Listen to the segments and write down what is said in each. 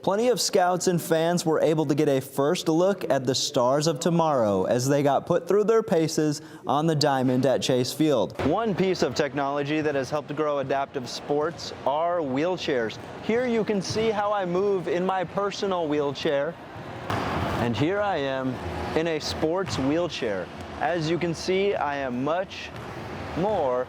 Plenty of scouts and fans were able to get a first look at the stars of tomorrow as they got put through their paces on the diamond at Chase Field. One piece of technology that has helped grow adaptive sports are wheelchairs. Here you can see how I move in my personal wheelchair. And here I am in a sports wheelchair. As you can see, I am much more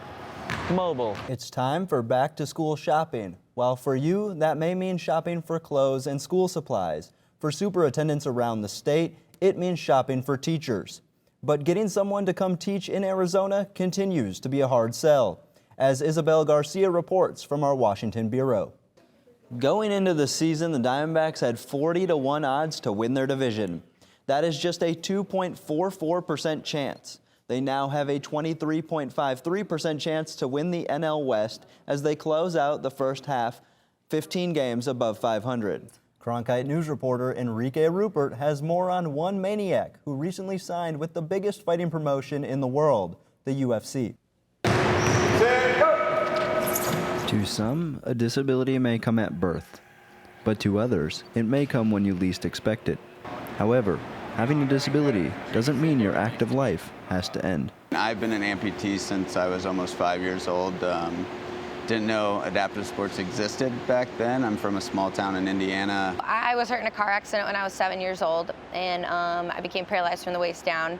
mobile. It's time for back to school shopping. While for you, that may mean shopping for clothes and school supplies. For superintendents around the state, it means shopping for teachers. But getting someone to come teach in Arizona continues to be a hard sell, as Isabel Garcia reports from our Washington bureau. Going into the season, the Diamondbacks had 40-1 odds to win their division. That is just a 2.44% chance. They now have a 23.53% chance to win the NL West as they close out the first half 15 games above 500. Cronkite News reporter Enrique Rupert has more on one maniac who recently signed with the biggest fighting promotion in the world, the UFC. To some, a disability may come at birth, but to others, it may come when you least expect it. However, having a disability doesn't mean your active life has to end. I've been an amputee since I was almost 5 years old. Didn't know adaptive sports existed back then. I'm from a small town in Indiana. I was hurt in a car accident when I was 7 years old, and I became paralyzed from the waist down.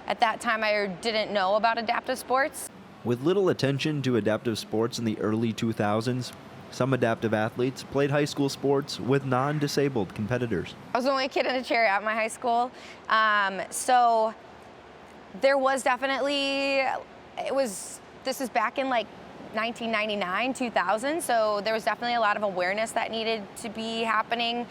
At that time, I didn't know about adaptive sports. With little attention to adaptive sports in the early 2000s, some adaptive athletes played high school sports with non-disabled competitors. I was the only kid in a chair at my high school, so there was definitely, this is back in like 1999, 2000, so there was definitely a lot of awareness that needed to be happening.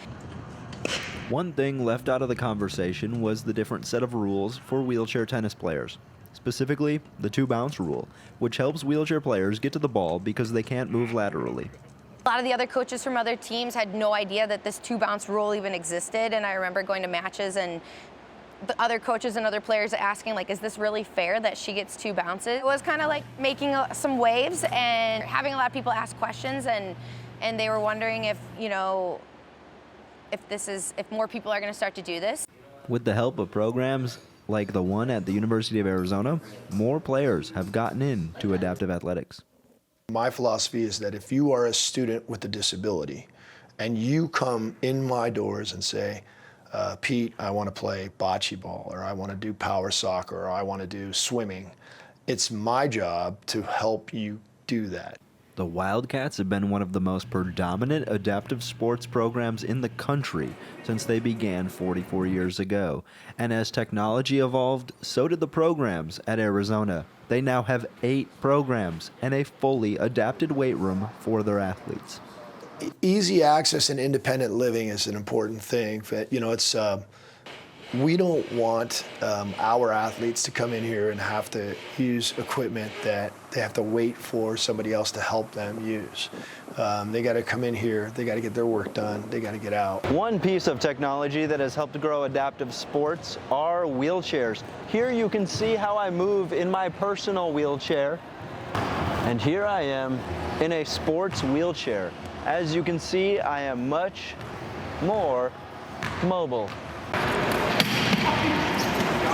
One thing left out of the conversation was the different set of rules for wheelchair tennis players. Specifically, the two-bounce rule, which helps wheelchair players get to the ball because they can't move laterally. A lot of the other coaches from other teams had no idea that this two-bounce rule even existed, and I remember going to matches and the other coaches and other players asking, like, is this really fair that she gets two bounces? It was kind of like making some waves and having a lot of people ask questions, and they were wondering if, you know, if more people are going to start to do this. With the help of programs like the one at the University of Arizona, more players have gotten into adaptive athletics. My philosophy is that if you are a student with a disability and you come in my doors and say, Pete, I want to play bocce ball, or I want to do power soccer, or I want to do swimming, it's my job to help you do that. The Wildcats have been one of the most predominant adaptive sports programs in the country since they began 44 years ago. And as technology evolved, so did the programs at Arizona. They now have 8 programs and a fully adapted weight room for their athletes. Easy access and independent living is an important thing. You know, it's we don't want our athletes to come in here and have to use equipment that they have to wait for somebody else to help them use. They got to come in here, they got to get their work done, they got to get out. One piece of technology that has helped grow adaptive sports are wheelchairs. Here you can see how I move in my personal wheelchair. And here I am in a sports wheelchair. As you can see, I am much more mobile.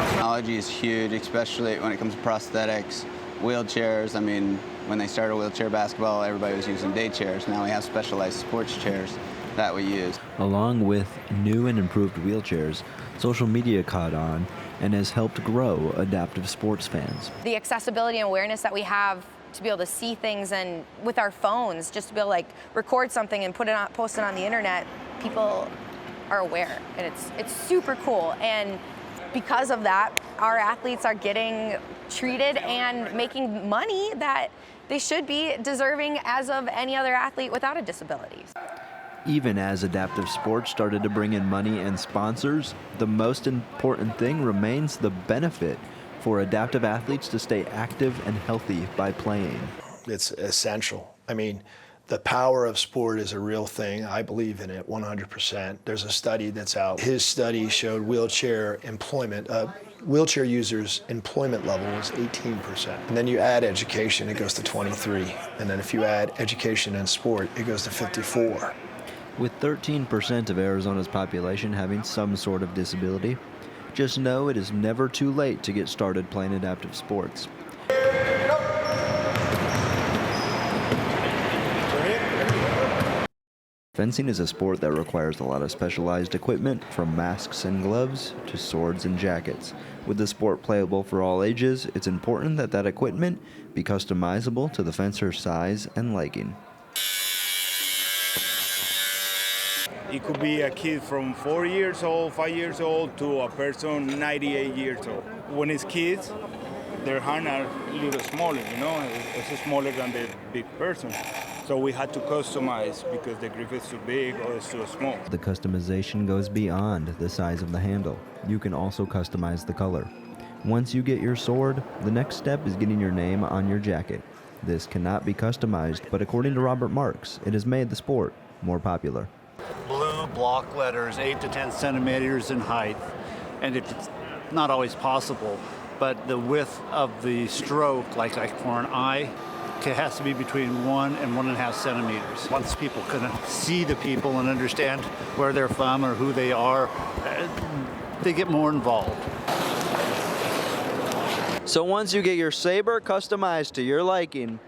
Technology is huge, especially when it comes to prosthetics, wheelchairs. I mean, when they started wheelchair basketball, everybody was using day chairs. Now we have specialized sports chairs that we use. Along with new and improved wheelchairs, social media caught on and has helped grow adaptive sports fans. The accessibility and awareness that we have to be able to see things, and with our phones, just to be able to like record something and post it on the internet, people are aware, and it's super cool. And because of that, our athletes are getting treated and making money that they should be deserving as of any other athlete without a disability. Even as adaptive sports started to bring in money and sponsors, the most important thing remains the benefit for adaptive athletes to stay active and healthy by playing. It's essential. I mean, the power of sport is a real thing. I believe in it 100%. There's a study that's out. His study showed wheelchair users' employment level was 18%. And then you add education, it goes to 23. And then if you add education and sport, it goes to 54. With 13% of Arizona's population having some sort of disability, just know it is never too late to get started playing adaptive sports. Fencing is a sport that requires a lot of specialized equipment, from masks and gloves to swords and jackets. With the sport playable for all ages, it's important that that equipment be customizable to the fencer's size and liking. It could be a kid from 4 years old, 5 years old, to a person 98 years old. When it's kids, their hands are a little smaller, you know, it's smaller than the big person. So we had to customize because the grip is too big or it's too small. The customization goes beyond the size of the handle. You can also customize the color. Once you get your sword, the next step is getting your name on your jacket. This cannot be customized, but according to Robert Marks, it has made the sport more popular. Blue block letters, 8 to 10 centimeters in height, and it's not always possible, but the width of the stroke, like for an eye, it has to be between 1 and 1.5 centimeters. Once people can see the people and understand where they're from or who they are, they get more involved. So once you get your saber customized to your liking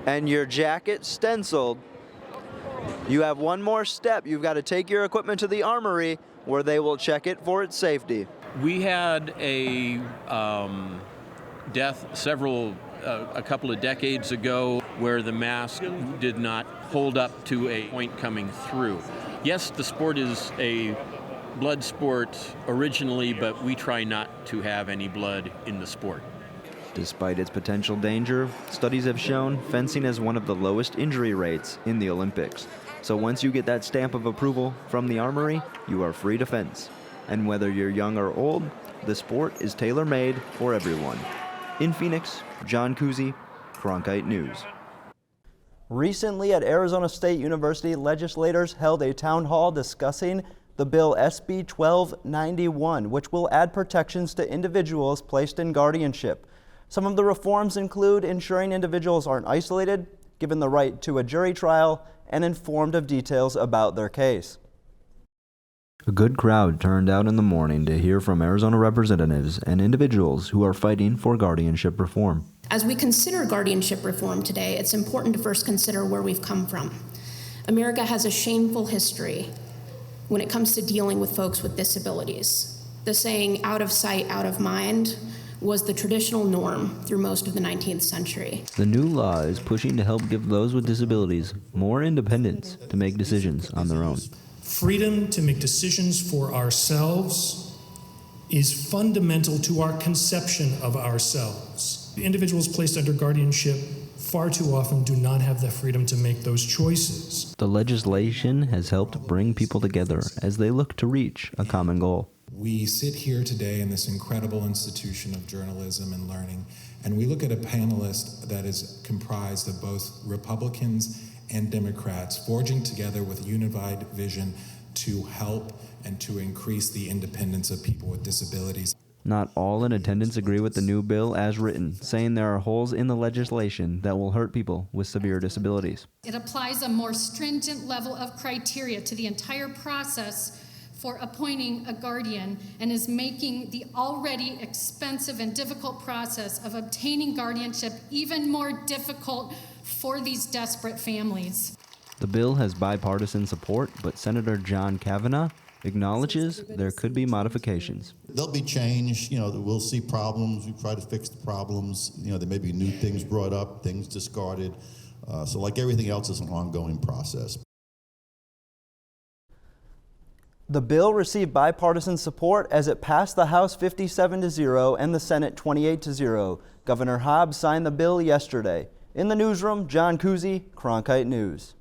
and your jacket stenciled, you have one more step. You've got to take your equipment to the armory where they will check it for its safety. We had a death a couple of decades ago where the mask did not hold up to a point coming through. Yes, the sport is a blood sport originally, but we try not to have any blood in the sport. Despite its potential danger, studies have shown fencing has one of the lowest injury rates in the Olympics. So once you get that stamp of approval from the armory, you are free to fence. And whether you're young or old, the sport is tailor-made for everyone. In Phoenix, John Kuziej, Cronkite News. Recently at Arizona State University, legislators held a town hall discussing the bill SB 1291, which will add protections to individuals placed in guardianship. Some of the reforms include ensuring individuals aren't isolated, given the right to a jury trial, and informed of details about their case. A good crowd turned out in the morning to hear from Arizona representatives and individuals who are fighting for guardianship reform. As we consider guardianship reform today, it's important to first consider where we've come from. America has a shameful history when it comes to dealing with folks with disabilities. The saying, out of sight, out of mind, was the traditional norm through most of the 19th century. The new law is pushing to help give those with disabilities more independence to make decisions on their own. Freedom to make decisions for ourselves is fundamental to our conception of ourselves. Individuals placed under guardianship far too often do not have the freedom to make those choices. The legislation has helped bring people together as they look to reach a common goal. We sit here today in this incredible institution of journalism and learning, and we look at a panelist that is comprised of both Republicans and Democrats, forging together with a unified vision to help and to increase the independence of people with disabilities. Not all in attendance agree with the new bill as written, saying there are holes in the legislation that will hurt people with severe disabilities. It applies a more stringent level of criteria to the entire process for appointing a guardian and is making the already expensive and difficult process of obtaining guardianship even more difficult for these desperate families. The bill has bipartisan support, but Senator John Kavanaugh acknowledges there could be modifications. There'll be change, we'll see problems, we try to fix the problems, there may be new things brought up, things discarded. So like everything else, it's an ongoing process. The bill received bipartisan support as it passed the House 57-0 and the Senate 28-0. Governor Hobbs signed the bill yesterday. In the newsroom, John Kuziej, Cronkite News.